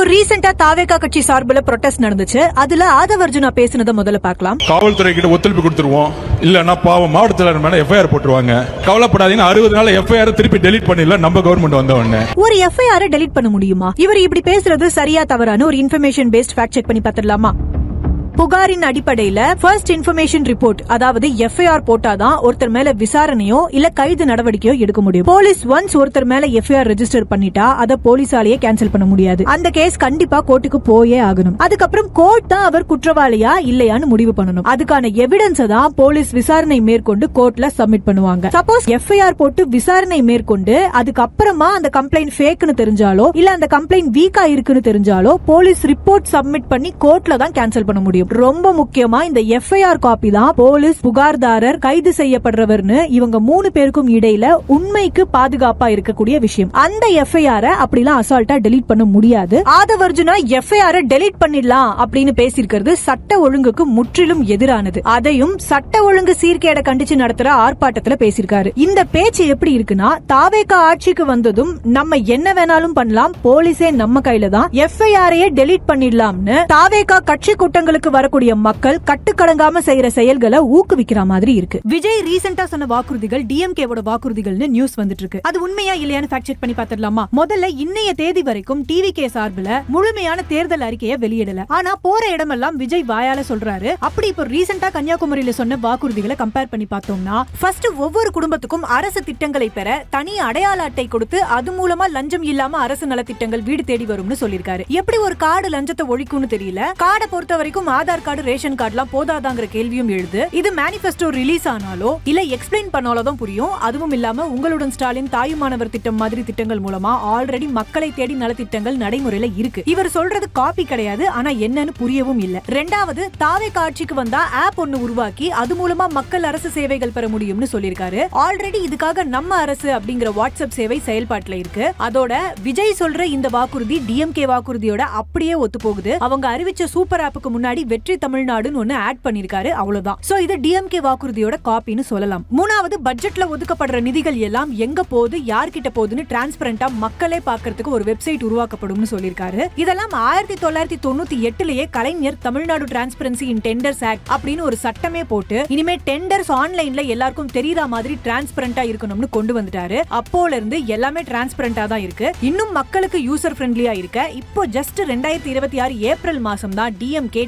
இப்போ ரீசெண்டா தாவேகா கட்சி சார்பில் ப்ரொடெஸ்ட் நடந்துச்சு. அதுல ஆதவ அர்ஜுனா பேசினதை முதல்ல பார்க்கலாம். காவல்துறை கிட்ட ஒத்துழைப்பு கொடுத்துருவோம், இல்லன்னா பாவம் மாவட்ட தலைவர் மேல எஃப்ஐஆர் போட்டுருவாங்க. கவலைப்படாதீங்க, 60 நாள் எஃப்ஐஆர் திருப்பி டெலீட் பண்ணிடல. நம்ம கவர்மெண்ட் வந்த உடனே ஒரு எஃப்ஐஆர் டெலீட் பண்ண முடியுமா? இவர் இப்படி பேசுறது சரியா தவறான ஒரு இன்ஃபர்மேஷன் பேஸ்ட் ஃபேக்ட் செக் பண்ணி பார்த்துடலாமா? புகாரின் அடிப்படையில ஃபர்ஸ்ட் இன்ஃபர்மேஷன் ரிப்போர்ட், அதாவது எஃப்ஐஆர் போட்டாதான் ஒருத்தர் மேல விசாரணையோ இல்ல கைது நடவடிக்கையோ எடுக்க முடியும். போலீஸ் ஒன்ஸ் ஒருத்தர் மேல எஃப்ஐஆர் ரெஜிஸ்டர் பண்ணிட்டா அதை போலீசாலேயே கேன்சல் பண்ண முடியாது. அந்த கேஸ் கண்டிப்பா கோர்ட்டுக்கு போயே ஆகணும். அதுக்கப்புறம் கோர்ட் தான் அவர் குற்றவாளியா இல்லையான்னு முடிவு பண்ணணும். அதுக்கான எவிடன்ஸ் தான் போலீஸ் விசாரணை மேற்கொண்டு கோர்ட்ல சப்மிட் பண்ணுவாங்க. சப்போஸ் எஃப்ஐஆர் போட்டு விசாரணை மேற்கொண்டு அதுக்கப்புறமா அந்த கம்ப்ளைண்ட் ஃபேக்னு தெரிஞ்சாலோ இல்ல அந்த கம்ப்ளைண்ட் வீக்கா இருக்குன்னு தெரிஞ்சாலோ போலீஸ் ரிப்போர்ட் சப்மிட் பண்ணி கோர்ட்ல தான் கேன்சல் பண்ண முடியும். ரொம்ப முக்கியமா இந்த எஃப்ஐஆர் காப்பி தான் போலீஸ், புகார்தாரர், கைது செய்யப்படுறவர்னு இவங்க 3 பேருக்கும் இடையில உண்மைக்கு பாதுகாப்பா இருக்கக்கூடிய விஷயம். அந்த எஃப்ஐஆர் அப்படிலாம் அசால்ட்டா டெலீட் பண்ண முடியாது. ஆதவ அர்ஜுனா எஃப்ஐஆர் டெலீட் பண்ணிடலாம் அப்படின்னு பேசியிருக்கிறது சட்ட ஒழுங்குக்கு முற்றிலும் எதிரானது. அதையும் சட்ட ஒழுங்கு சீர்கேட கண்டிச்சு நடத்துற ஆர்ப்பாட்டத்துல பேசியிருக்காரு. இந்த பேச்சு எப்படி இருக்குன்னா, தாவேகா ஆட்சிக்கு வந்ததும் நம்ம என்ன வேணாலும் பண்ணலாம், போலீஸே நம்ம கையில தான், எஃப்ஐஆரையே டெலீட் பண்ணிடலாம்னு தாவேகா கட்சி கூட்டங்களுக்கு வரக்கூடிய மக்கள் கட்டுக்கடங்காம செய்யற செயல்களை ஊக்குவிக்கிற மாதிரி இருக்கு. விஜய் ரீசெண்டா சொன்ன வாக்குறுதிகள் டிஎம்கேவோட வாக்குறுதிகள்னு நியூஸ் வந்துட்டு இருக்கு. அது உண்மையா இல்லையான்னு ஃபேக்ட் செக் பண்ணி பார்த்துடலாமா? முதல்ல இன்னைய தேதி வரைக்கும் டிவிகே சார்பில் முழுமையான தேர்தல் அறிக்கையை வெளியிடல. ஆனா போற இடமெல்லாம் விஜய் வாயால சொல்றாரு. அப்படி இப்போ ரீசெண்டா கன்னியாகுமரியில சொன்ன வாக்குறுதிகளை கம்பேர் பண்ணி பார்த்தோம்னா, ஃபர்ஸ்ட் ஒவ்வொரு குடும்பத்துக்கும் அரசு திட்டங்களை பெற தனி அடையாள அட்டை கொடுத்து அது மூலமா லஞ்சம் இல்லாம அரசு நலத்திட்டங்கள் வீடு தேடி வரும்னு சொல்லிருக்காரு. எப்படி ஒரு கார்டு லஞ்சத்தை ஒழிக்கும்னு தெரியல. கார்டை பொறுத்த வரைக்கும் ஆதார் கார்டு, ரேஷன் கார்டுலாம் போதாதாங்கிற கேள்வியும் எழுது. இது மேனிஃபெஸ்டோ ரிலீஸ் ஆனாலோ இல்ல எக்ஸ்பிளைன் பண்ணாலோ தான் புரியும். அதுவும் இல்லாம உங்களுடன் ஸ்டாலின் தாயுமானவர் திட்டம் மாதிரி திட்டங்கள் மூலமா ஆல்ரெடி மக்களை தேடி நலத்திட்டங்கள் நடைமுறையில இருக்கு. இவர் சொல்றது காப்பி கிடையாது, ஆனா என்னன்னு புரியவும் இல்ல. ரெண்டாவது, தாவேகா ஆட்சிக்கு வந்தா ஆப் ஒன்னு உருவாக்கி அது மூலமா மக்கள் அரசு சேவைகள் பெற முடியும்னு சொல்லிருக்காரு. ஆல்ரெடி இதுக்காக நம்ம அரசு அப்படிங்கிற வாட்ஸ்அப் சேவை செயல்பாட்டுல இருக்கு. அதோட விஜய் சொல்ற இந்த வாக்குறுதி டிஎம்கே வாக்குறுதியோட அப்படியே ஒத்து போகுது. அவங்க அறிவிச்ச சூப்பர் ஆப்புக்கு முன்னாடி வெற்றி தமிழ்நாடுன்னு ஒன்னு ஆட் பண்ணிருக்காரு, அவ்வளவுதான். சோ இது டிஎம்கே வாக்குறுதியோட காப்பின்னு சொல்லலாம். மூணாவது, பட்ஜெட்ல ஒதுக்கப்படுற நிதிகள் எல்லாம் எங்க போகுது, யார்கிட்ட போகுதுன்னு டிரான்ஸ்பரண்டா மக்களே பாக்கிறதுக்கு ஒரு வெப்சைட் உருவாக்கப்படும்னு சொல்லிருக்காரு. இதெல்லாம் 1998லயே Kalaignar Tamil Nadu transparency in tenders act அப்படின்னு ஒரு சட்டமே போட்டு இனிமே டெண்டர்ஸ் ஆன்லைன்ல எல்லாருக்கும் தெரியற மாதிரி டிரான்ஸ்பரண்டா இருக்கணும்னு கொண்டு வந்துட்டாரு. அப்போல இருந்து எல்லாமே டிரான்ஸ்பரண்டா தான் இருக்கு. இன்னும் மக்களுக்கு யூசர் ஃப்ரெண்ட்லியா இருக்க இப்போ ஜஸ்ட் 2026 ஏப்ரல் மாசம் தான் டிஎம்கே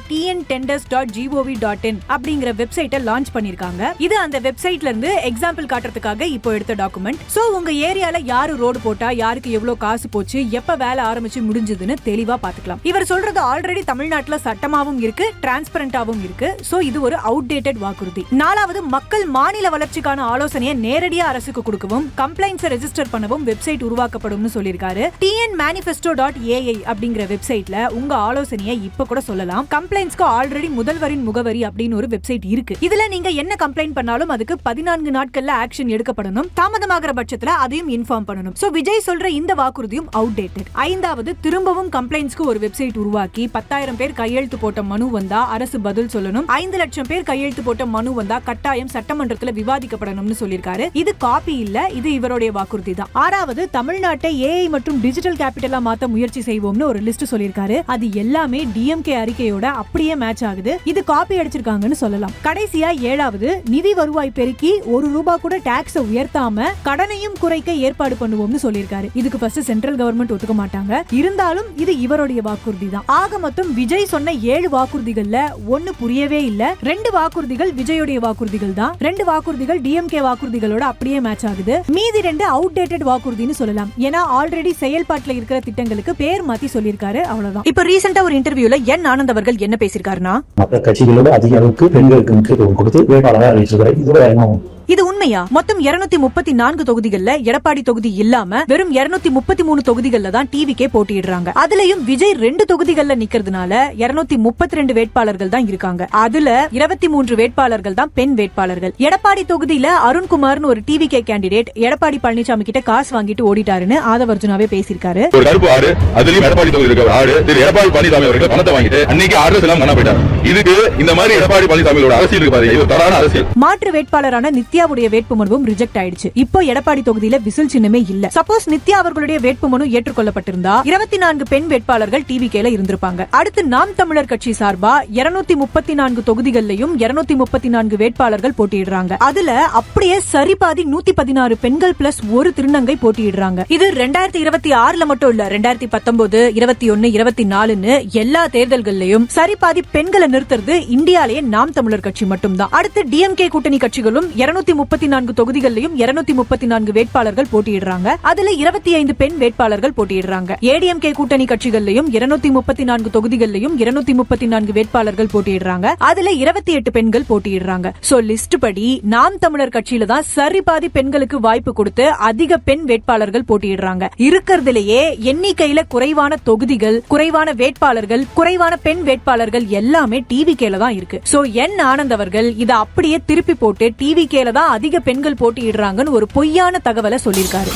tenders.gov.in அப்படிங்கிற வெப்சைட்டை லான்ச் பண்ணிருக்காங்க. இது அந்த வெப்சைட்ல இருந்து எக்ஸாம்பிள் காட்டுறதுக்காக இப்போ எடுத்த டாக்குமெண்ட். சோ உங்க ஏரியால யாரு ரோடு போட்டா, யாருக்கு எவ்வளவு காசு போச்சு, எப்ப வேலை ஆரம்பிச்சு முடிஞ்சதுன்னு தெளிவா பாத்துக்கலாம். இவர் சொல்றது ஆல்ரெடி தமிழ்நாட்டுல சட்டமாவும் இருக்கு, டிரான்ஸ்பரண்டாவும் இருக்கு. சோ இது ஒரு அவுட்டேட்டட் வாக்குறுதி. நாலாவது, மக்கள் மாநில வளர்ச்சிக்கான ஆலோசனையை நேரடியா அரசுக்கு கொடுக்கவும் கம்ப்ளைண்ட்ஸ் ரெஜிஸ்டர் பண்ணவும் வெப்சைட் உருவாக்கப்படும் சொல்லிருக்காரு. tnmanifesto.ai அப்படிங்கிற வெப்சைட்ல உங்க ஆலோசனையை இப்ப கூட சொல்லலாம். கம்ப்ளைண்ட்ஸ்க்கு ஆல்ரெடி முதல்வரின் முகவரி அப்படின்னு ஒரு வெப்சைட் இருக்கு. இதுல நீங்க என்ன கம்ப்ளைண்ட் பண்ணாலும் அதுக்கு 14 நாட்கள்ல ஆக்ஷன் எடுக்கப்படணும். தாமதமாகிற பட்சத்துல அதையும் இன்ஃபார்ம் பண்ணணும். சோ விஜய் சொல்ற இந்த வாக்குறுதியும் அவுட்டேட்டட். ஐந்தாவது, திரும்பவும் கம்ப்ளைண்ட்ஸ்க்கு ஒரு வெப்சைட் உருவாக்கி 10,000 பேர் கையெழுத்து போட்ட மனு வந்தா அரசு பதில் சொல்லணும். 5 லட்சம் பேர் கையெழுத்து போட்ட மனு வந்தா கட்டாயம் சட்டமன்றத்துல விவாதிக்கப்படணும்னு சொல்லிருக்காரு. இது காப்பி இல்ல, இது இவருடைய வாக்குறுதி தான். ஆறாவது, தமிழ்நாட்டை ஏஐ மற்றும் டிஜிட்டல் கேபிட்டலா மாத்த முயற்சி செய்வோம்னு ஒரு லிஸ்ட் சொல்லிருக்காரு. அது எல்லாமே டிஎம்கே அறிக்கையோட அப்படியே மேட்ச் ஆகுது. இது காப்பி அடிச்சிருக்காங்கன்னு சொல்லலாம். கடைசியா ஏழாவது, நிதி வருவாய் பெருக்கி ₹1 கூட டாக்ஸ் உயர்த்தாம கடனையும் குறைக்க ஏற்பாடு பண்ணுவோம்னு சொல்லிருக்காரு. இதுக்கு ஃபர்ஸ்ட் சென்ட்ரல் கவர்மெண்ட் ஒத்துக்க மாட்டாங்க. இருந்தாலும் இது இவருடைய வாக்குறுதி தான். ஆக மொத்தம் விஜய் சொன்ன 7 வாக்குறுதிகள்ல ஒன்னு புரியவே இல்ல. 2 வாக்குறுதிகள் விஜயோடைய வாக்குறுதிகள் தான். 2 வாக்குறுதிகள் டிஎம்கே வாக்குறுதிகளோட அப்படியே மேட்ச் ஆகுது. மீதி 2 அவுட்டேட்டட் வாக்குறுதின்னு சொல்லலாம். ஏன்னா ஆல்ரெடி செயல்பாட்டுல இருக்கிற திட்டங்களுக்கு பேர் மாத்தி சொல்லிருக்காரு, அவ்வளவுதான். இப்ப ரீசெண்டா ஒரு இன்டர்வியூல என் ஆனந்த் அவர்கள் என்ன பேசிருக்காருன்னா, மற்ற கட்சிகளோட அதிக அளவுக்கு பெண்களுக்கு முக்கியத்துவம் கொடுத்து வேட்பாளராக அறிவிச்சிருக்காரு. இதோட எண்ணம் இது உண்மையா? மொத்தம் 234 தொகுதிகள்ல எடப்பாடி தொகுதி இல்லாம வெறும் 233 தொகுதிகள்ல தான் டிவிகே போட்டியிடுறாங்க. அதுலயும் விஜய் 2 தொகுதிகள்ல நிக்கிறதுனால 232 வேட்பாளர்கள் தான் இருக்காங்க. அதுல 23 வேட்பாளர்கள் தான் பெண் வேட்பாளர்கள். எடப்பாடி தொகுதியில அருண்குமார்னு ஒரு டிவிகே கேண்டிடேட் எடப்பாடி பழனிசாமி கிட்ட காசு வாங்கிட்டு ஓடிட்டாருன்னு ஆதவ அர்ஜுனாவே பேசியிருக்காரு. ஒரு கருப்பு ஆடு, அதுலயும் எடப்பாடி தொகுதி இருக்க ஆடு, எடப்பாடி பழனிசாமி அவர்கள் பணத்தை வாங்கிட்டு அன்னைக்கு ஆர்டர்ஸ் எல்லாம் பண்ண போயிட்டாரு. இதுக்கு இந்த மாதிரி எடப்பாடி பழனிசாமியோட அரசியல் இருக்கு பாருங்க, இது தவறான அரசியல். மாற்று வேட்பாளரான நித்யாவுடைய வேட்புமனுவும் ரிஜெக்ட் ஆயிடுச்சு. இப்போ எடப்பாடி தொகுதியில விசில் சின்னமே இல்ல. சப்போஸ் நித்யா அவர்களுடைய வேட்புமனு ஏற்றுக்கொள்ளப்பட்டிருந்தா 24 பெண் வேட்பாளர்கள் டிவிகேல இருந்திருப்பாங்க. அடுத்து நாம் தமிழர் கட்சி சார்பா 234 தொகுதிகளிலும் 234 வேட்பாளர்கள் போட்டியிடுறாங்க. அதுல அப்படியே சரிபாதி 116 பெண்கள் பிளஸ் ஒரு திருநங்கை போட்டியிடுறாங்க. இது 2026ல மட்டும் இல்ல, 2019, 21, 24ன்னு எல்லா தேர்தல்கள்லயும் சரிபாதி பெண்களை நிறுத்துறது இந்தியாலேயே நாம் தமிழர் கட்சி மட்டும் தான். அடுத்து டிஎம்கே கூட்டணி கட்சிகளும் 234 தொகுதிகளிலும் 234 வேட்பாளர்கள் போட்டியிடுறாங்க. அதுல 25 பெண் வேட்பாளர்கள் போட்டியிடுறாங்க. ஏடிஎம்கே கூட்டணி கட்சிகளிலும் 234 தொகுதிகளிலும் 234 வேட்பாளர்கள் போட்டியிடுறாங்க. அதுல 28 பெண்கள் போட்டியிடுறாங்க. சோ லிஸ்ட் படி நாம் தமிழர் கட்சியில தான் சரிபாதி பெண்களுக்கு வாய்ப்பு கொடுத்து அதிக பெண் வேட்பாளர்கள் போட்டியிடுறாங்க. இருக்கிறதுலயே எண்ணிக்கையில குறைவான தொகுதிகள், குறைவான வேட்பாளர்கள், குறைவான பெண் வேட்பாளர்கள் எல்லாமே டிவிகேல தான் இருக்கு. சோ என் ஆனந்த் அவர்கள் இத அப்படியே திருப்பி போட்டு டிவிகேல தான் அதிக பெண்கள் போட்டியிடுறாங்கன்னு ஒரு பொய்யான தகவலை சொல்லிருக்காரு.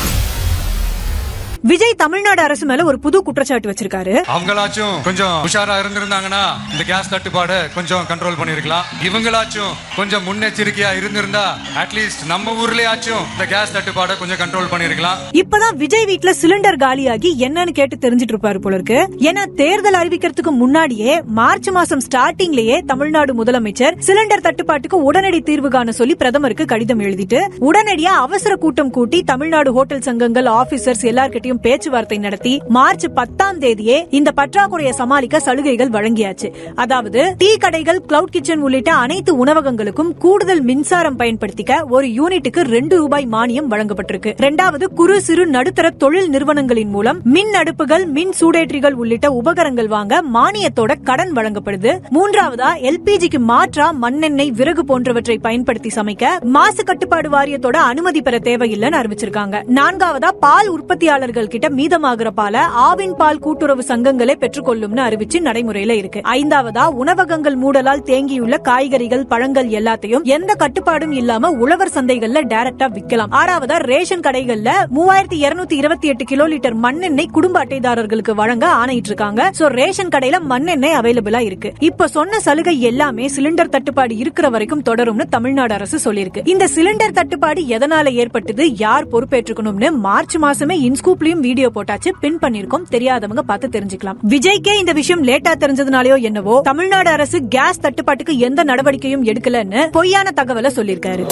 விஜய் தமிழ்நாடு அரசு மேல ஒரு புது குற்றச்சாட்டு வச்சிருக்காரு. அவங்களாச்சும் கொஞ்சம் உஷாரா இருந்திருந்தாங்கன்னா இந்த கேஸ் தட்டுப்பாடு கொஞ்சம் கண்ட்ரோல் பண்ணிருக்கலாம். இவங்களாச்சும் கொஞ்சம் முன்னெச்சரிக்கையா இருந்திருந்தா அட்லீஸ்ட் நம்ம ஊர்லயாச்சும் இந்த கேஸ் தட்டுப்பாடு கொஞ்சம் கண்ட்ரோல் பண்ணிருக்கலாம். இப்பதான் விஜய் வீட்ல சிலிண்டர் காலியாகி என்னன்னு கேட்டு தெரிஞ்சிட்டு இருப்பாரு போல இருக்கு. ஏன்னா தேர்தல் அறிவிக்கிறதுக்கு முன்னாடியே மார்ச் மாசம் ஸ்டார்டிங்லயே தமிழ்நாடு முதலமைச்சர் சிலிண்டர் தட்டுப்பாட்டுக்கு உடனடி தீர்வு காண சொல்லி பிரதமருக்கு கடிதம் எழுதிட்டு உடனடியா அவசர கூட்டம் கூட்டி தமிழ்நாடு ஹோட்டல் சங்கங்கள், ஆபீசர்ஸ் எல்லார்கிட்டயும் பேச்சுவார்த்தை நடத்தி மார்ச் 10ஆம் தேதியே இந்த பற்றாக்குறையை சமாளிக்க சலுகைகள் வழங்கியாச்சு. அதாவது டீ கடைகள், கிளவுட் கிச்சன் உள்ளிட்ட அனைத்து உணவகங்களுக்கும் கூடுதல் மின்சாரம் பயன்படுத்திக்க ஒரு யூனிட்டுக்கு 2 ரூபாய் மானியம் வழங்கப்பட்டிருக்கு. இரண்டாவது, குறு சிறு நடுத்தர தொழில் நிறுவனங்களின் மூலம் மின் அடுப்புகள், மின் சூடேற்றிகள் உள்ளிட்ட உபகரணங்கள் வாங்க மானியத்தோட கடன் வழங்கப்படுது. மூன்றாவதா, எல்பிஜிக்கு மாற்றா மண்ணெண்ணெய், விறகு போன்றவற்றை பயன்படுத்தி சமைக்க மாசு கட்டுப்பாடு வாரியத்தோட அனுமதி பெற தேவையில்லைன்னு அறிவிச்சிருக்காங்க. நான்காவதா, பால் உற்பத்தியாளர்கள் கிட்ட மீதமாகிற பால ஆவின் பால் கூட்டுறவு சங்கங்களே பெற்றுக்கொள்ளும்னு அறிவிச்சு நடைமுறையில இருக்கு. ஐந்தாவதா, உணவகங்கள் மூடலால் தேங்கியுள்ள காய்கறிகள், பழங்கள் எல்லாத்தையும் எந்த கட்டுப்பாடும் இல்லாம உழவர் சந்தைகள்ல டைரக்டா விற்கலாம். ஆறாவதா, ரேஷன் கடைகள்ல 3228 கிலோ லிட்டர் மண்ணெண்ணெய் குடும்ப அட்டைதாரர்களுக்கு வழங்க ஆணையிட்டு இருக்காங்க. சோ ரேஷன் கடையில மண்ணெண்ணெய் அவைலபிளா இருக்கு. இப்ப சொன்ன சலுகை எல்லாமே சிலிண்டர் தட்டுப்பாடு இருக்கிற வரைக்கும் தொடரும்னு தமிழ்நாடு அரசு சொல்லிருக்கு. இந்த சிலிண்டர் தட்டுப்பாடு எதனால ஏற்பட்டது, யார் பொறுப்பேற்றுக்கணும்னு மார்ச் மாசமே இன்ஸ்கூப்லயும் வீடியோ போட்டாச்சு, பின் பண்ணிருக்கோம். தெரியாதவங்க பார்த்து தெரிஞ்சுக்கலாம். விஜய்க்கே இந்த விஷயம் லேட்டா தெரிஞ்சதுனாலயோ என்னவோ தமிழ்நாடு அரசு கேஸ் தட்டுப்பாட்டுக்கு எந்த நடவடிக்கையும் எடுக்கலன்னு பொய்யான தகவலை சொல்லிருக்காரு.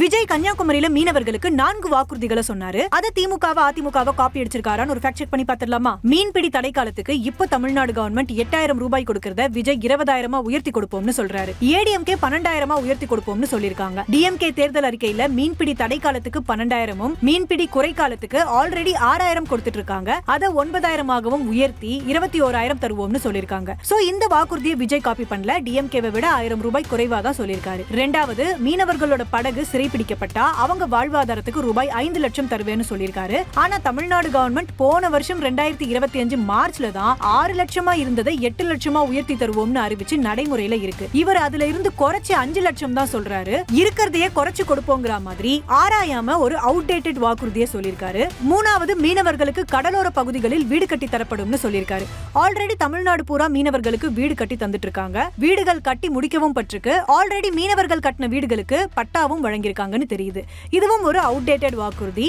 விஜய் கன்னியாகுமரியில மீனவர்களுக்கு 4 வாக்குறுதிகளை சொன்னாரு. அத திமுகவை அதிமுகவை காப்பி அடிச்சிருக்காரான்னு ஒரு ஃபேக்ட் செக் பண்ணி பாத்துடலாமா? மீன்பிடி தடை காலத்துக்கு இப்ப தமிழ்நாடு கவர்மெண்ட் 8000 ரூபாய் கொடுக்கறத விஜய் 20000 உயர்த்தி கொடுப்போம்னு சொல்றாரு. ஏடிஎம்கே 12000 உயர்த்தி கொடுப்போம்னு சொல்லிருக்காங்க. டிஎம்கே தேர்தல் அறிக்கையில மீன்பிடி தடை காலத்துக்கு 12000, மீன்பிடி குறை காலத்துக்கு ஆல்ரெடி 6000 கொடுத்துட்டு இருக்காங்க. அத 9000 உயர்த்தி 21000 தருவோம்னு சொல்லிருக்காங்க. சோ இந்த வாக்குறுதியை விஜய் காப்பி பண்ணல. டிஎம்கேவை விட 1000 ரூபாய் குறைவா தான் சொல்லிருக்காரு. இரண்டாவது, மீனவர்களோட படகு பிடிக்கப்பட்டா அவங்க வாழ்வாதாரத்துக்கு ரூபாய் 5 லட்சம் தருவேன்னு சொல்லிருக்காரு. ஆனா தமிழ்நாடு கவர்மெண்ட் போன வருஷம் 2025 மார்ச்ல தான் 6 லட்சமா இருந்ததை 8 லட்சமா உயர்த்தி தருவோம்னு அறிவிச்சு நடைமுறையில இருக்கு. இவர் அதுல இருந்து குறைச்சு 5 லட்சம் தான் சொல்றாரு. இருக்கிறதையே குறைச்சு கொடுப்போங்கிற மாதிரி ஆராயாம ஒரு அவுடேட்டட் வாக்குறுதியை சொல்லிருக்காரு. மூணாவது, மீனவர்களுக்கு கடலோர பகுதிகளில் வீடு கட்டி தரப்படும்னு சொல்லிருக்காரு. ஆல்ரெடி தமிழ்நாடு பூரா மீனவர்களுக்கு வீடு கட்டி தந்துட்டு இருக்காங்க. வீடுகள் கட்டி முடிக்கவும் பட்டிருக்கு. ஆல்ரெடி மீனவர்கள் கட்டின வீடுகளுக்கு பட்டாவும் வழங்கி தெரியுது. இதுவும் ஒரு அவுடேட்டட் வாக்குறுதி.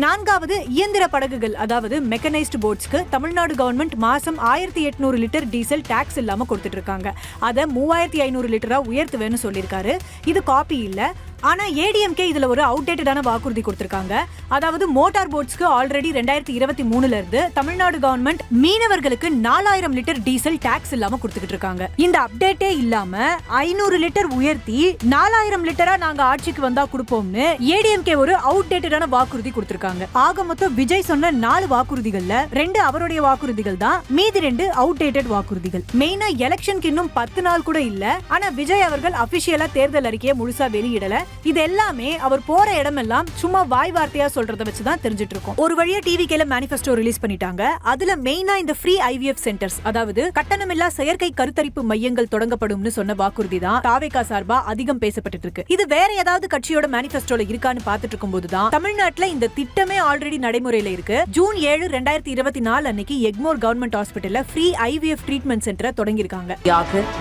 நான்காவது, இயந்திர படகுகள் அதாவது மெக்கனைஸ்டு போட்ஸ்க்கு தமிழ்நாடு கவர்மெண்ட் மாசம் 1800 லிட்டர் டீசல் டாக்ஸ் இல்லாம கொடுத்துட்டு இருக்காங்க. அத 3500 லிட்டரா உயர்த்துவேன்னு சொல்லிருக்காரு. இது காப்பி இல்ல. ஆனா ஏடிஎம்கே இதுல ஒரு அவுடேட்டடான வாக்குறுதி கொடுத்திருக்காங்க. அதாவது மோட்டார் போட்ஸ்க்கு ஆல்ரெடி 2023ல இருந்து தமிழ்நாடு கவர்மெண்ட் மீனவர்களுக்கு 4000 லிட்டர் டீசல் டாக்ஸ் இல்லாம கொடுத்துட்டு இருக்காங்க. இந்த அப்டேட்டே இல்லாம 500 லிட்டர் உயர்த்தி 4000 லிட்டரா நாங்க ஆட்சிக்கு வந்தா கொடுப்போம்னு ஏடிஎம்கே ஒரு அவுடேட்டடான வாக்குறுதி கொடுத்திருக்காங்க. ஆக மொத்தம் விஜய் சொன்ன 4 வாக்குறுதிகள்ல 2 அவருடைய வாக்குறுதிகள் தான், மீதி 2 அவுடேட்டட் வாக்குறுதிகள். மெயினா எலெக்ஷனுக்கு இன்னும் 10 நாள் கூட இல்ல. ஆனா விஜய் அவர்கள் அபிஷியலா தேர்தல் அறிக்கையை முழுசா வெளியிடல. இது எல்லாமே அவர் போற இடமெல்லாம் சும்மா வாய் வார்த்தையா சொல்றத வச்சுதான் தெரிஞ்சிட்டு இருக்கோம். ஒரு வழியா டிவிகேல மேனிஃபெஸ்டோ ரிலீஸ் பண்ணிட்டாங்க. அதுல மெயினா இந்த ஃப்ரீ IVF சென்டர்ஸ், அதாவது கட்டணமில்லா செயற்கை கருத்தரிப்பு மையங்கள் தொடங்கப்படும்னு சொன்ன வாக்குறுதி தான் தாவேகா சார்பா அதிகம் பேசப்பட்டு இருக்கு. இது வேற ஏதாவது கட்சியோட மேனிஃபெஸ்டோல இருக்கான்னு பார்த்துட்டு இருக்கும்போதுதான் தமிழ்நாட்டுல இந்த திட்டமே ஆல்ரெடி நடைமுறையில இருக்கு. ஜூன் 7, 2024 அன்னைக்கு எக்மோர் கவர்மெண்ட் ஹாஸ்பிட்டல்ல ஃப்ரீ IVF ட்ரீட்மெண்ட் சென்டரை தொடங்கியிருக்காங்க.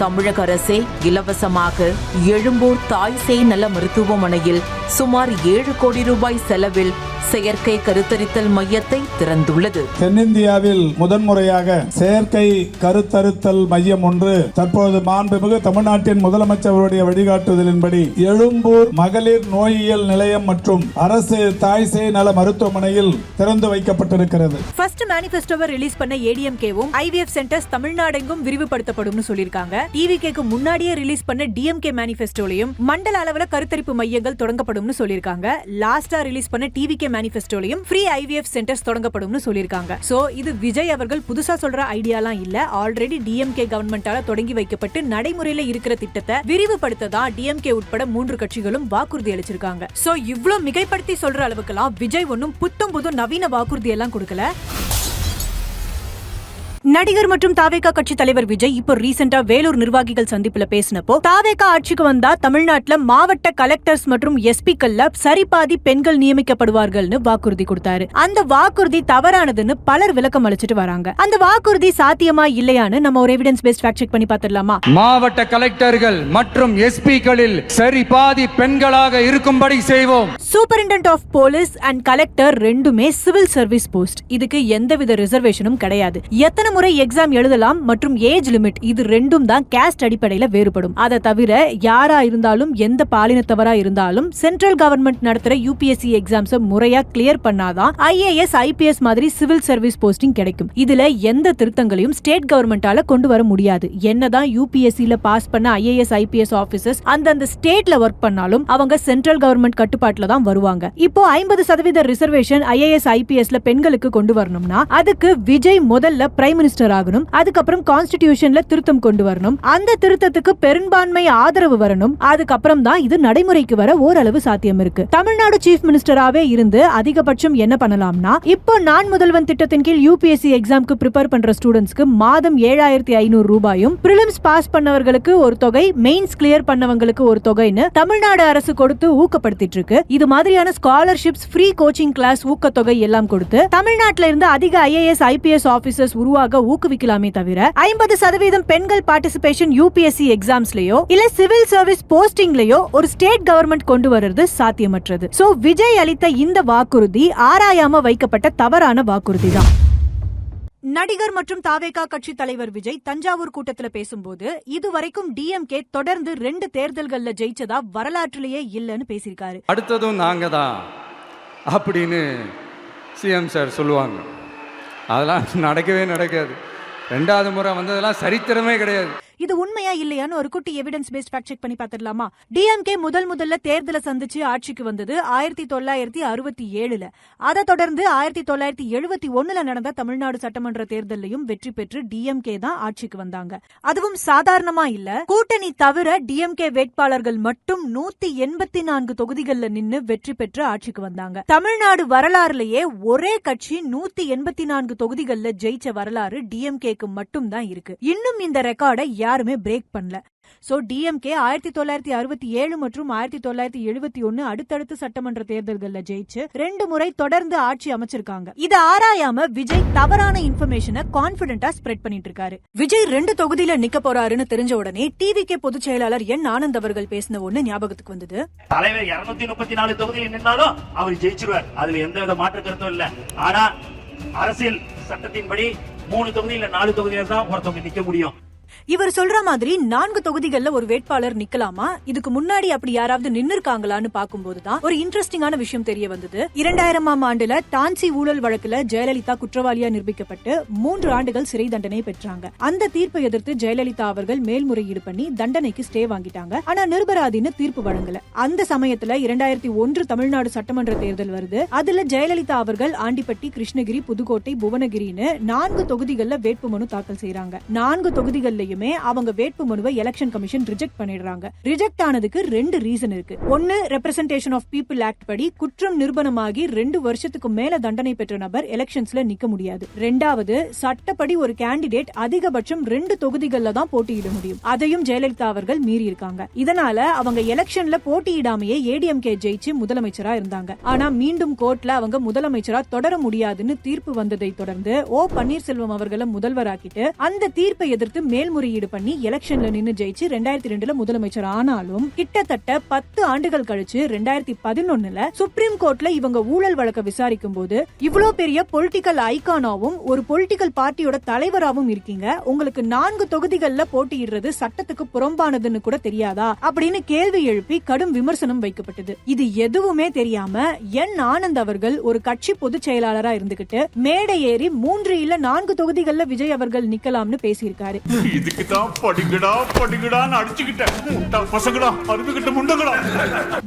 தமிழக அரசே இலவசமாக எழும்பூர் தாய் சேய் நல மருத்துவமனையில் சுமார் 7 கோடி ரூபாய் செலவில் செயற்கை கருத்தரித்தல் மையத்தை திறந்துள்ளது. தென்னிந்தியாவில் முதன்முறையாக செயற்கை கருத்தரித்தல் மையம் ஒன்று தற்போது மாண்புமிகு தமிழ்நாட்டின் முதலமைச்சருடைய வழிகாட்டுதலின்படி எழும்பூர் மகளிர் நோயியல் நிலையம் மற்றும் அரசு தாய் சேய் நல மருத்துவமனையில் திறந்து வைக்கப்பட்டிருக்கிறது. ஃபர்ஸ்ட் மேனிஃபெஸ்டோவை ரிலீஸ் பண்ண ADMKவும் IVF சென்டர்ஸ் தமிழ்நாடெங்கும் விரிவுபடுத்தப்படும்னு சொல்லிருக்காங்க. டிவிகேக்கு முன்னாடியே ரிலீஸ் பண்ண DMK மேனிஃபெஸ்டோலையும் மண்டல அளவுல கருத்தரிப்பு மையங்கள் தொடங்கப்படும்னு சொல்லிருக்காங்க. லாஸ்டா ரிலீஸ் பண்ண TVK மேனிஃபெஸ்டோலையும் ஃப்ரீ IVF சென்டர்ஸ் தொடங்கப்படும்னு சொல்லிருக்காங்க. சோ இது விஜய் அவர்கள் புதுசா சொல்ற ஐடியாலாம் இல்ல. ஆல்ரெடி DMK கவர்மெண்டால தொடங்கி வைக்கப்பட்டு நடைமுறையில இருக்கிற திட்டத்தை விரிவுபடுத்ததான் DMK உட்பட 3 கட்சிகளும் வாக்குறுதி அளிச்சிருக்காங்க. சோ இவ்ளோ மிகைப்படுத்தி சொல்ற அளவுக்குலாம் விஜய் ஒன்னும் புத்தம் புது நவீன வாக்குறுதி எல்லாம் கொடுக்கல. நடிகர் மற்றும் தாவேகா கட்சி தலைவர் விஜய் இப்போ ரீசெண்டா வேலூர் நிர்வாகிகள் சந்திப்புல பேசினப்போ தாவேகா ஆட்சிக்கு வந்தா தமிழ்நாட்டுல மாவட்ட கலெக்டர்ஸ் மற்றும் SPக்கள்ல சரிபாதி பெண்கள் நியமிக்கப்படுவார்கள்னு வாக்குறுதி கொடுத்தாரு. அந்த வாக்குறுதி தவறானதுன்னு பலர் விளக்கம் அளிச்சிட்டு வராங்க. அந்த வாக்குறுதி சாத்தியமா இல்லையான்னு நம்ம ஒரு எவிடன்ஸ் பேஸ்ட் ஃபேக்ட் செக் பண்ணி பாத்துடலாமா? மாவட்ட கலெக்டர்கள் மற்றும் SPக்களில் சரிபாதி பெண்களாக இருக்கும்படி செய்வோம். Superintendent of police and collector ரெண்டுமே சிவில் சர்வீஸ் போஸ்ட். இதுக்கு எந்தவித ரிசர்வேஷனும் கிடையாது. எத்தனை முறை எக்ஸாம் எழுதலாம் மற்றும் ஏஜ் லிமிட் இது ரெண்டும் தான் காஸ்ட் அடிப்படையில வேறுபடும். அதை தவிர யாரா இருந்தாலும் எந்த பாலினத்தவரா இருந்தாலும் சென்ட்ரல் கவர்மெண்ட் நடத்துற UPSC எக்ஸாம்ஸ் முறையா கிளியர் பண்ணாதான் IAS IPS மாதிரி சிவில் சர்வீஸ் போஸ்டிங் கிடைக்கும். இதுல எந்த திருத்தங்களையும் ஸ்டேட் கவர்மெண்டால கொண்டு வர முடியாது. என்னதான் UPSCல பாஸ் பண்ண IAS IPS ஆபீசர்ஸ் அந்தந்த ஸ்டேட்ல ஒர்க் பண்ணாலும் அவங்க சென்ட்ரல் கவர்மெண்ட் கட்டுப்பாட்டுல தான் வருவாங்க. இப்போ 50% ரிசர்வேஷன் IAS IPSல பெண்களுக்கு கொண்டு வரணும்னா அதுக்கு விஜய் முதல்ல பிரைம் மினிஸ்டர் ஆகணும். அதுக்கப்புறம் கான்ஸ்டிடியூஷன்ல திருத்தம் கொண்டு வரணும். அந்த திருத்தத்துக்கு பெரும்பான்மை ஆதரவு வரணும். அதுக்கப்புறம் தான் இது நடைமுறைக்கு வர ஓரளவு சாத்தியம் இருக்கு. தமிழ்நாடு சீஃப் மினிஸ்டராவே இருந்து அதிகபட்சம் என்ன பண்ணலாம்னா இப்போ நான் முதல்வன் திட்டத்தின் கீழ் UPSC எக்ஸாம்க்கு ப்ரிப்பேர் பண்ற ஸ்டூடெண்ட்ஸ்க்கு மாதம் 7500 ரூபாயும், பிரிலிம்ஸ் பாஸ் பண்ணவர்களுக்கு ஒரு தொகை, மெயின்ஸ் கிளியர் பண்ணவங்களுக்கு ஒரு தொகைன்னு தமிழ்நாடு அரசு கொடுத்து ஊக்கப்படுத்திட்டு இருக்கு. இது மாதிரியான ஸ்காலர்ஷிப்ஸ், ஃப்ரீ கோச்சிங் கிளாஸ், ஊக்கத்தொகை எல்லாம் கொடுத்து தமிழ்நாட்டில இருந்து அதிக IAS IPS ஆபீசர்ஸ் உருவாக ஊக்குவிக்கலாமே தவிர 50% பெண்கள் பார்ட்டிசிபேஷன் UPSC எக்ஸாம்ஸ்லயோ இல்ல சிவில் சர்வீஸ் போஸ்டிங்லயோ ஒரு ஸ்டேட் கவர்மெண்ட் கொண்டு வர்றது சாத்தியமற்றது. சோ விஜய் அளித்த இந்த வாக்குறுதி ஆராயாம வைக்கப்பட்ட தவறான வாக்குறுதி தான். நடிகர் மற்றும் தாவேகா கட்சி தலைவர் விஜய் தஞ்சாவூர் கூட்டத்துல பேசும்போது இதுவரைக்கும் DMK தொடர்ந்து 2 தேர்தல்கள்ல ஜெயிச்சதா வரலாற்றிலேயே இல்லன்னு பேசியிருக்காரு. அடுத்ததும் நாங்க தான் அப்படின்னு CM சார் சொல்லுவாங்க. அதெல்லாம் நடக்கவே நடக்காது. 2வது முறை வந்ததெல்லாம் சரித்திரமே கிடையாது. இது உண்மையா இல்லையான்னு ஒரு குட்டி எவிடன்ஸ் பேஸ்ட் ஃபேக்ட் செக் பண்ணி பாத்துடலாமா? DMK முதல்ல தேர்தலை சந்திச்சு ஆட்சிக்கு வந்தது 1967ல. அதை தொடர்ந்து 1971ல நடந்த தமிழ்நாடு சட்டமன்ற தேர்தலையும் வெற்றி பெற்று DMK தான் ஆட்சிக்கு வந்தாங்க. அதுவும் சாதாரணமா இல்ல. கூட்டணி தவிர DMK வேட்பாளர்கள் மட்டும் 184 தொகுதிகள்ல நின்னு வெற்றி பெற்று ஆட்சிக்கு வந்தாங்க. தமிழ்நாடு வரலாறுலயே ஒரே கட்சி 184 தொகுதிகள்ல ஜெயிச்ச வரலாறு DMKக்கு மட்டும் தான் இருக்கு. இன்னும் இந்த ரெக்கார்டை யாருமே பிரேக் பண்ணல. சோ DMK 1967 மற்றும் 1971 அடுத்தடுத்து சட்டமன்ற தேர்தல்கள்ல ஜெயிச்சு 2 முறை தொடர்ந்து ஆட்சி அமைச்சிருக்காங்க. இத ஆராயாம விஜய் தவறான இன்ஃபர்மேஷனை கான்பிடென்ட்டா ஸ்ப்ரெட் பண்ணிட்டு இருக்காரு. விஜய் 2 தொகுதியில நிக்க போறாருன்னு தெரிஞ்ச உடனே TVK பொதுச் செயலாளர் N ஆனந்த் அவர்கள் பேசின ஒண்ணு ஞாபகத்துக்கு வந்தது. தலைவர் 234 தொகுதியில் நின்னாலும் அவர் ஜெயிச்சிருவார். அதுல எந்தவித மாற்று கருத்தும் இல்ல. ஆனா அரசியல் சட்டத்தின்படி 3 தொகுதியில 4 தொகுதியில தான் ஒருத்தவங்க நிக்க முடியும். இவர் சொல்ற மாதிரி 4 தொகுதிகள்ல ஒரு வேட்பாளர் நிக்கலாமா? இதுக்கு முன்னாடி அப்படி யாராவது நின்னு இருக்காங்களான்னு பாக்கும்போதுதான் ஒரு இன்ட்ரெஸ்டிங்கான விஷயம் தெரிய வந்தது. 2000ஆம் ஆண்டுல டான்சி ஊழல் வழக்குல ஜெயலலிதா குற்றவாளியா நிரூபிக்கப்பட்டு 3 ஆண்டுகள் சிறை தண்டனை பெற்றாங்க. அந்த தீர்ப்பை எதிர்த்து ஜெயலலிதா அவர்கள் மேல்முறையீடு பண்ணி தண்டனைக்கு ஸ்டே வாங்கிட்டாங்க. ஆனா நிரபராதின்னு தீர்ப்பு வழங்கல. அந்த சமயத்துல 2001 தமிழ்நாடு சட்டமன்ற தேர்தல் வருது. அதுல ஜெயலலிதா அவர்கள் ஆண்டிப்பட்டி, கிருஷ்ணகிரி, புதுக்கோட்டை, புவனகிரின்னு 4 தொகுதிகள்ல வேட்புமனு தாக்கல் செய்யறாங்க. 4 தொகுதிகள்ல முறையுமே அவங்க வேட்பு மனுவை எலெக்ஷன் கமிஷன் ரிஜெக்ட் பண்ணிடுறாங்க. ரிஜெக்ட் ஆனதுக்கு 2 ரீசன் இருக்கு. ஒன்னு, ரெப்ரசன்டேஷன் ஆஃப் பீப்புள் ஆக்ட் படி குற்றம் நிரூபணமாகி 2 வருஷத்துக்கு மேல தண்டனை பெற்ற நபர் எலெக்ஷன்ஸ்ல நிக்க முடியாது. 2வது, சட்டப்படி ஒரு கேண்டிடேட் அதிகபட்சம் 2 தொகுதிகள்ல தான் போட்டியிட முடியும். அதையும் ஜெயலலிதா அவர்கள் மீறி இருக்காங்க. இதனால அவங்க எலெக்ஷன்ல போட்டியிடாமையே ஏடிஎம்கே ஜெயிச்சு முதலமைச்சரா இருந்தாங்க. ஆனா மீண்டும் கோர்ட்ல அவங்க முதலமைச்சரா தொடர முடியாதுன்னு தீர்ப்பு வந்ததை தொடர்ந்து ஓ பன்னீர்செல்வம் அவர்களை முதல்வராக்கிட்டு அந்த தீர்ப்பை எதிர்த்து மேல்முறையீடு பண்ணி எலெக்ஷன்ல நின்னு ஜெயிச்சு 2002ல முதலமைச்சர் ஆனாலும் கிட்டத்தட்ட 10 ஆண்டுகள் கழிச்சு 2011ல சுப்ரீம் கோர்ட்ல இவங்க ஊழல் வழக்க விசாரிக்கும் போது இவ்வளவு பெரிய பொலிட்டிக்கல் ஐகானாவும் ஒரு பொலிட்டிக்கல் பார்ட்டியோட தலைவராகவும் இருக்கீங்க, உங்களுக்கு 4 தொகுதிகள்ல போட்டியிடுறது சட்டத்துக்கு புறம்பானதுன்னு கூட தெரியாதா அப்படின்னு கேள்வி எழுப்பி கடும் விமர்சனம் வைக்கப்பட்டது. இது எதுவுமே தெரியாம என் ஆனந்த் அவர்கள் ஒரு கட்சி பொதுச் செயலாளரா இருந்துகிட்டு மேடை ஏறி 3 இல்ல 4 தொகுதிகள்ல விஜய் அவர்கள் நிக்கலாம்னு பேசியிருக்காரு. இதுக்குதான் படிக்கடான்னு அடிச்சுக்கிட்டேன்.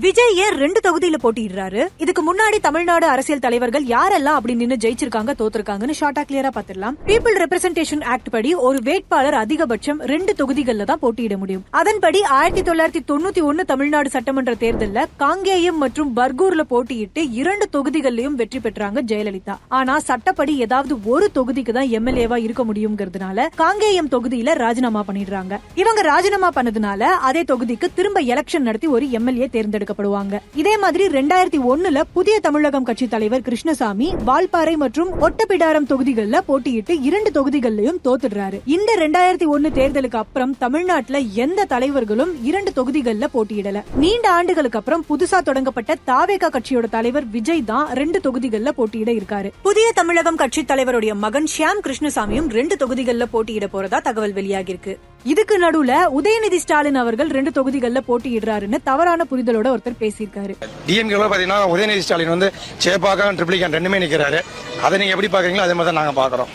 விஜய் ஏன் 2 தொகுதியில போட்டியிடுறாரு? இதுக்கு முன்னாடி தமிழ்நாடு அரசியல் தலைவர்கள் யாரெல்லாம் அப்படி நின்னு ஜெயிச்சிருக்காங்க தோத்துருக்காங்கன்னு ஷார்ட்டா கிளியரா பாத்துடலாம். பீப்புள் ரெப்ரசன்டேஷன் ஆக்ட் படி ஒரு வேட்பாளர் அதிகபட்சம் 2 தொகுதிகள்ல தான் போட்டியிட முடியும். அதன்படி 1991 தமிழ்நாடு சட்டமன்ற தேர்தல்ல காங்கேயம் மற்றும் பர்கூர்ல போட்டியிட்டு 2 தொகுதிகளிலும் வெற்றி பெற்றாங்க ஜெயலலிதா. ஆனா சட்டப்படி ஏதாவது ஒரு தொகுதிக்கு தான் எம்எல்ஏவா இருக்க முடியும்ங்கிறதுனால காங்கேயம் தொகுதியில ராஜினாமா பண்ணிடுறாங்க. இவங்க ராஜினாமா பண்ணதுனால அதே தொகுதிக்கு திரும்ப எலெக்ஷன் நடத்தி ஒரு எம்எல்ஏ தேர்ந்தெடுக்கப்படுவாங்க. இதே மாதிரி 2001ல புதிய தமிழகம் கட்சி தலைவர் கிருஷ்ணசாமி வால்பாறை மற்றும் ஒட்டப்பிடாரம் தொகுதிகள்ல போட்டியிட்டு 2 தொகுதிகளிலும் தோத்துடுறாரு. இந்த 2001 தேர்தலுக்கு அப்புறம் தமிழ்நாட்டுல எந்த தலைவர்களும் 2 தொகுதிகள்ல போட்டியிடல. நீண்ட ஆண்டுகளுக்கு அப்புறம் புதுசா தொடங்கப்பட்ட தாவேகா கட்சியோட தலைவர் விஜய் தான் 2 தொகுதிகள்ல போட்டியிட இருக்காரு. புதிய தமிழகம் கட்சி தலைவருடைய மகன் ஷியாம் கிருஷ்ணசாமியும் 2 தொகுதிகள்ல போட்டியிட போறதா தகவல் வெளியாகி இருக்கு. இதுக்கு நடுவுல உதயநிதி ஸ்டாலின் அவர்கள் 2 தொகுதிகள்ல போட்டியிடுறாருன்னு தவறான புரிதலோட ஒருத்தர் பேசியிருக்காரு. டிஎம்கே பாத்தீங்கன்னா உதயநிதி ஸ்டாலின் வந்து சேப்பாக்கம் ட்ரிப்ளிகன் 2மே நிக்கிறாரு. அதை நீங்க எப்படி பாக்குறீங்களோ அதே மாதிரி தான் நாங்க பாக்குறோம்.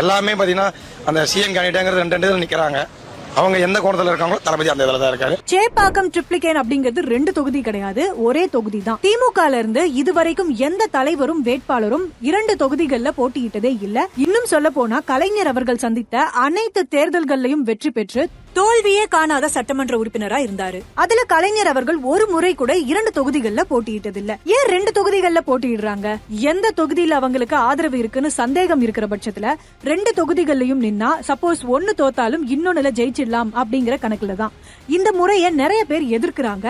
எல்லாமே பாத்தீங்கன்னா அந்த சிஎம் கேண்டிடேட்ங்கிறது 2 இடத்துல நிக்கிறாங்க. அவங்க எந்த கோணத்துல இருக்காங்களோ தளபதி அந்த இதுல தான் இருக்காரு. சேப்பாக்கம் ட்ரிப்ளிகேன் அப்படிங்கிறது 2 தொகுதி கிடையாது, ஒரே தொகுதி தான். திமுகல இருந்து இதுவரைக்கும் எந்த தலைவரும் வேட்பாளரும் 2 தொகுதிகள்ல போட்டியிட்டதே இல்ல. இன்னும் சொல்ல போனா கலைஞர் அவர்கள் சந்தித்த அனைத்து தேர்தல்கள்லயும் வெற்றி பெற்று தோல்வியே காணாத சட்டமன்ற உறுப்பினரா இருந்தாரு. அதுல கலைஞர் அவர்கள் ஒரு முறை கூட 2 தொகுதிகள்ல போட்டியிட்டதில்ல. ஏன் 2 தொகுதிகள்ல போட்டியிடுறாங்க? எந்த தொகுதியில அவங்களுக்கு ஆதரவு இருக்குன்னு சந்தேகம் இருக்கிற பட்சத்துல 2 தொகுதிகள்லயும் நின்னா சப்போஸ் 1 தோத்தாலும் இன்னொன்னுல ஜெயிச்சிடலாம் அப்படிங்கிற கணக்குல தான் இந்த முறையை நிறைய பேர் எதிர்க்கிறாங்க.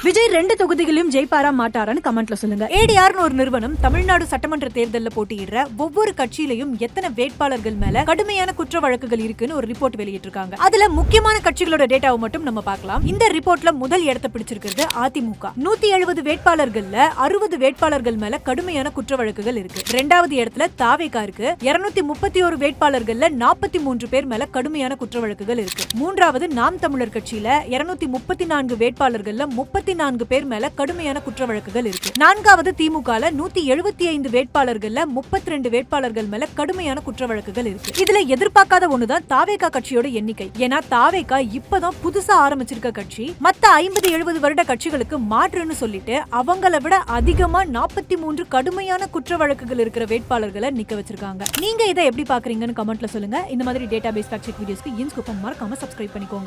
விஜய் 2 தொகுதிகளையும் ஜெயிப்பாரா மாட்டாரான்னு கமெண்ட்ல சொல்லுங்க. ஏடிஆர்னு ஒரு நிறுவனம் தமிழ்நாடு சட்டமன்ற தேர்தல்ல போட்டியிடுற ஒவ்வொரு கட்சியிலையும் எத்தனை வேட்பாளர்கள் மேல கடுமையான குற்ற வழக்குகள் இருக்குன்னு ஒரு ரிப்போர்ட் வெளியிட்டிருக்காங்க. அதுல முக்கியமான கட்சிகளோட டேட்டாவை மட்டும் நம்ம பார்க்கலாம். இந்த ரிப்போர்ட்ல முதல் இடத்தை பிடிச்சிருக்கிறது அதிமுக. 170 வேட்பாளர்கள்ல 60 வேட்பாளர்கள் மேல கடுமையான குற்ற வழக்குகள் இருக்கு. 2வது இடத்துல தாவேகா இருக்கு. 231 வேட்பாளர்கள்ல 43 பேர் மேல கடுமையான குற்ற வழக்குகள் இருக்கு. 3வது நாம் தமிழர் கட்சியில 234 வேட்பாளர்கள்ல 34 பேர் மேல கடுமையான குற்ற வழக்குகள் இருக்கு. 4வது திமுகல 175 வேட்பாளர்கள்ல 32 வேட்பாளர்கள் மேல கடுமையான குற்ற வழக்குகள் இருக்கு. இதுல எதிர்பார்க்காத ஒண்ணுதான் தாவேகா கட்சியோட எண்ணிக்கை. ஏன்னா தாவேகா இப்பதான் புதுசா ஆரம்பிச்சிருக்க கட்சி. மத்த 50-70 வருட கட்சிகளுக்கு மாற்றுன்னு சொல்லிட்டு அவங்கள விட அதிகமா 43 கடுமையான குற்ற வழக்குகள் இருக்கிற வேட்பாளர்களை நிக்க வச்சிருக்காங்க. நீங்க இதை எப்படி பாக்குறீங்கன்னு கமெண்ட்ல சொல்லுங்க. இந்த மாதிரி டேட்டாபேஸ் ஃபேக்ட் செக் வீடியோஸ்க்கு இன்ஸ்கூப்பை மறக்காம சப்ஸ்கிரைப் பண்ணிக்கோங்க.